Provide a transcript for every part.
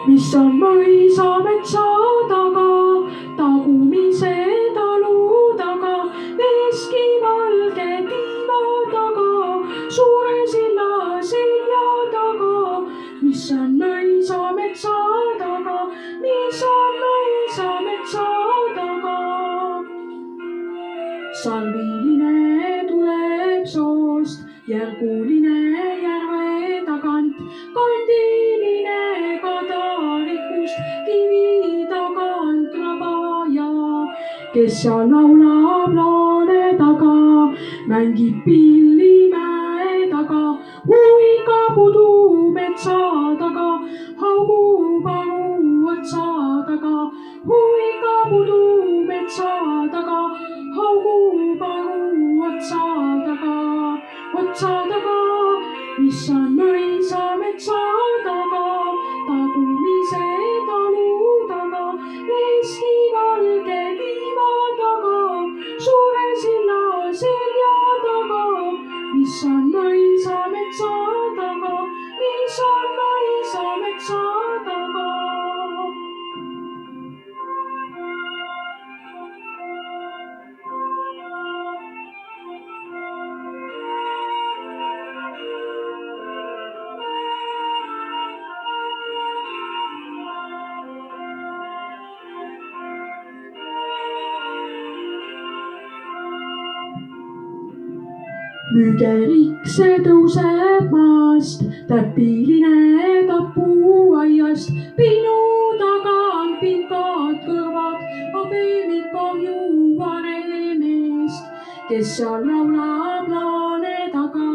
mis on mõisa metsa taga, tagumise talu taga, veski valge tiiva taga, suure silla selja taga, mis on mõisa metsa taga, mis on mõisa metsa taga. Salviline tuleb soost, järguline järve tagant, kandiline kadarikust kivi tagant krabaja, kes seal laulab laane taga, mängib pilli mäe taga, huigab udu metsa taga, haugub aru otsa taga, huigab udu metsa taga, haugub aru otsa taga, mis on mõisa metsa taga, tagumise talu taga, veski valge tiiva taga, suure silla selja taga, mis on mõisa metsa taga, mis on mõisa metsa taga. Mügerik see tõuseb maast, täpiline tapuaiast, pinu tagant pikad kõrvad, habemik kahju vanemist, kes seal laulab laane taga,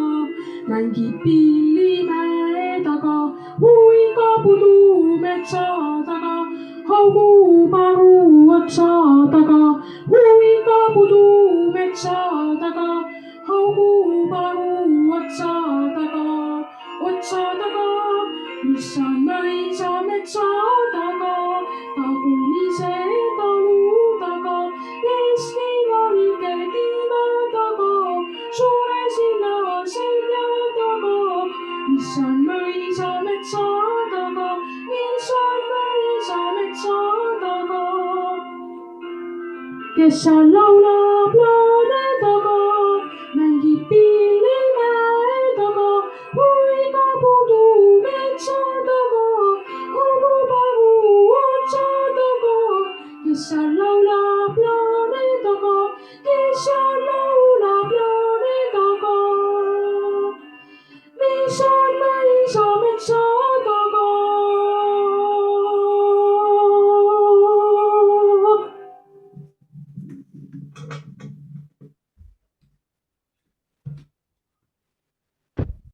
mängib pilli mäe taga, huigab udu metsa taga, haugub aru otsa taga, huigab udu metsa taga, haugub aru otsa taga, mis on mõisa metsa taga, tagumise talu taga, veski valge tiiva taga, suure silla selja taga, mis on mõisa metsa taga, mis on mõisa metsa taga, kes seal laulab